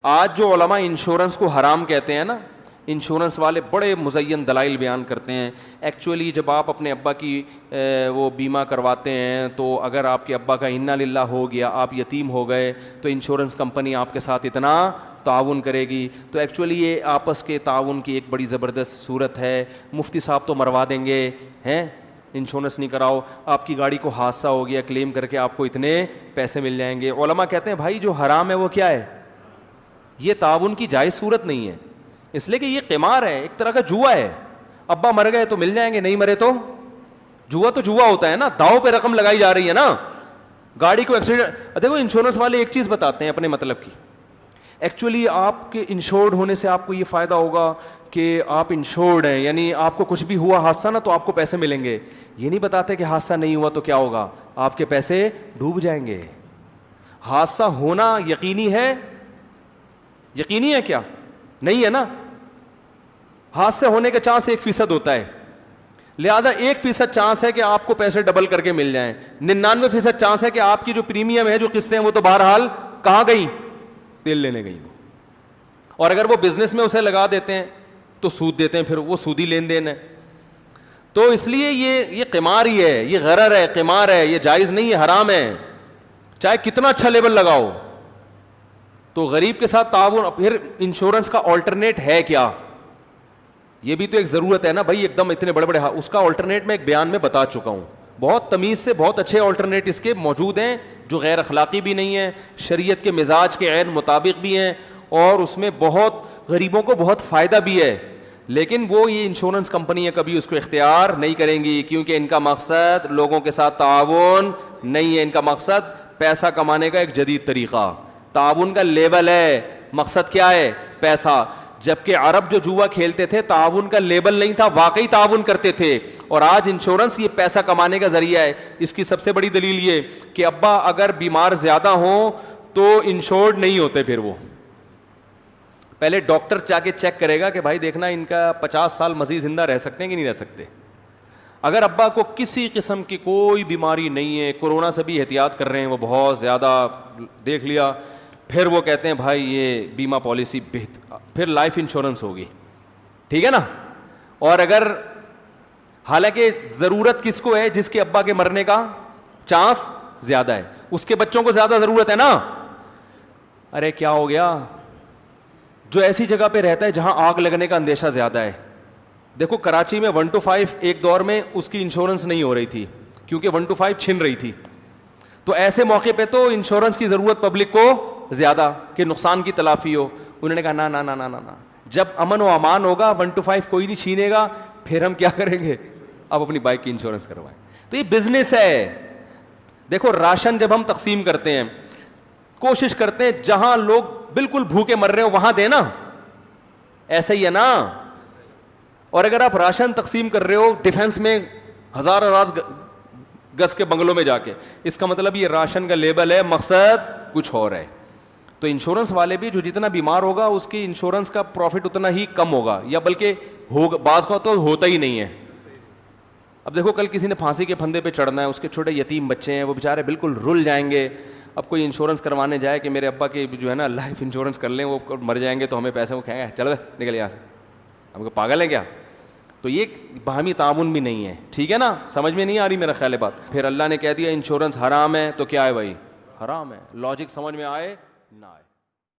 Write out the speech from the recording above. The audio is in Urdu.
آج جو علماء انشورنس کو حرام کہتے ہیں نا، انشورنس والے بڑے مزین دلائل بیان کرتے ہیں. ایکچولی جب آپ اپنے ابا کی وہ بیمہ کرواتے ہیں تو اگر آپ کے ابا کا انا للہ ہو گیا، آپ یتیم ہو گئے، تو انشورنس کمپنی آپ کے ساتھ اتنا تعاون کرے گی. تو ایکچولی یہ آپس کے تعاون کی ایک بڑی زبردست صورت ہے. مفتی صاحب تو مروا دیں گے، ہیں انشورنس نہیں کراؤ، آپ کی گاڑی کو حادثہ ہو گیا، کلیم کر کے آپ کو اتنے پیسے مل جائیں گے. علماء کہتے ہیں بھائی جو حرام ہے وہ کیا ہے؟ یہ تعاون کی جائز صورت نہیں ہے، اس لیے کہ یہ قمار ہے، ایک طرح کا جوا ہے. ابا مر گئے تو مل جائیں گے، نہیں مرے تو جوا تو جوا ہوتا ہے نا، داؤ پہ رقم لگائی جا رہی ہے نا. گاڑی کو ایکسیڈنٹ، دیکھو انشورنس والے ایک چیز بتاتے ہیں اپنے مطلب کی. ایکچولی آپ کے انشورڈ ہونے سے آپ کو یہ فائدہ ہوگا کہ آپ انشورڈ ہیں، یعنی آپ کو کچھ بھی ہوا حادثہ نا تو آپ کو پیسے ملیں گے. یہ نہیں بتاتے کہ حادثہ نہیں ہوا تو کیا ہوگا، آپ کے پیسے ڈوب جائیں گے. حادثہ ہونا یقینی ہے؟ یقینی ہے کیا؟ نہیں ہے نا. حادثے ہونے کا چانس 1% ہوتا ہے، لہذا 1% چانس ہے کہ آپ کو پیسے ڈبل کر کے مل جائیں. 99% چانس ہے کہ آپ کی جو پریمیم ہے، جو قسطیں ہیں، وہ تو بہرحال کہاں گئی؟ تیل لینے گئی. اور اگر وہ بزنس میں اسے لگا دیتے ہیں تو سود دیتے ہیں، پھر وہ سودی لین دین ہے. تو اس لیے یہ قمار ہی ہے، یہ غرر ہے، قمار ہے، یہ جائز نہیں ہے، حرام ہے، چاہے کتنا اچھا لیبل لگاؤ. تو غریب کے ساتھ تعاون. پھر انشورنس کا آلٹرنیٹ ہے کیا؟ یہ بھی تو ایک ضرورت ہے نا بھائی. ایک دم اتنے بڑے بڑے اس کا آلٹرنیٹ میں ایک بیان میں بتا چکا ہوں. بہت تمیز سے بہت اچھے آلٹرنیٹ اس کے موجود ہیں، جو غیر اخلاقی بھی نہیں ہیں، شریعت کے مزاج کے عین مطابق بھی ہیں، اور اس میں بہت غریبوں کو بہت فائدہ بھی ہے. لیکن وہ یہ انشورنس کمپنیاں کبھی اس کو اختیار نہیں کریں گی، کیونکہ ان کا مقصد لوگوں کے ساتھ تعاون نہیں ہے. ان کا مقصد پیسہ کمانے کا ایک جدید طریقہ. تعاون کا لیبل ہے، مقصد کیا ہے؟ پیسہ. جبکہ عرب جو جوا کھیلتے تھے تعاون کا لیبل نہیں تھا، واقعی تعاون کرتے تھے. اور آج انشورنس یہ پیسہ کمانے کا ذریعہ ہے. اس کی سب سے بڑی دلیل یہ کہ ابا اگر بیمار زیادہ ہوں تو انشورڈ نہیں ہوتے. پھر وہ پہلے ڈاکٹر جا کے چیک کرے گا کہ بھائی دیکھنا ان کا 50 سال مزید زندہ رہ سکتے ہیں کہ نہیں رہ سکتے. اگر ابا کو کسی قسم کی کوئی بیماری نہیں ہے، کورونا سے بھی احتیاط کر رہے ہیں، وہ بہت زیادہ دیکھ لیا، پھر وہ کہتے ہیں بھائی یہ بیمہ پالیسی پھر لائف انشورنس ہوگی، ٹھیک ہے نا. اور اگر حالانکہ ضرورت کس کو ہے؟ جس کے ابا کے مرنے کا چانس زیادہ ہے، اس کے بچوں کو زیادہ ضرورت ہے نا. ارے کیا ہو گیا؟ جو ایسی جگہ پہ رہتا ہے جہاں آگ لگنے کا اندیشہ زیادہ ہے. دیکھو کراچی میں 1 to 5 ایک دور میں اس کی انشورنس نہیں ہو رہی تھی، کیونکہ 1 to 5 چھن رہی تھی. تو ایسے موقع پہ تو انشورنس کی ضرورت پبلک کو زیادہ کہ نقصان کی تلافی ہو. انہوں نے کہا نا نا نا نا نا، جب امن و امان ہوگا 1 to 5 کوئی نہیں چھینے گا، پھر ہم کیا کریں گے؟ اب اپنی بائک کی انشورنس کروائیں. تو یہ بزنس ہے. دیکھو راشن جب ہم تقسیم کرتے ہیں کوشش کرتے ہیں جہاں لوگ بالکل بھوکے مر رہے ہو وہاں دیں نا، ایسا ہی ہے نا. اور اگر آپ راشن تقسیم کر رہے ہو ڈیفینس میں ہزار گز کے بنگلوں میں جا کے، اس کا مطلب یہ راشن کا لیبل ہے، مقصد کچھ اور ہے. تو انشورنس والے بھی جو جتنا بیمار ہوگا اس کی انشورنس کا پروفٹ اتنا ہی کم ہوگا، یا بلکہ بعض کا تو ہوتا ہی نہیں ہے. اب دیکھو کل کسی نے پھانسی کے پھندے پہ چڑھنا ہے، اس کے چھوٹے یتیم بچے ہیں، وہ بیچارے بالکل رل جائیں گے. اب کوئی انشورنس کروانے جائے کہ میرے ابا کے جو ہے نا لائف انشورنس کر لیں، وہ مر جائیں گے تو ہمیں پیسے وہ کھائیں گے، چلو نکل یہاں سے، ہم کو پاگل ہیں کیا؟ تو یہ باہمی تعاون بھی نہیں ہے، ٹھیک ہے نا. سمجھ میں نہیں آ رہی میرا خیال ہے بات. پھر اللہ نے کہہ دیا انشورنس حرام ہے، تو کیا ہے بھائی؟ حرام ہے. لاجک سمجھ میں آئے نہ آئے.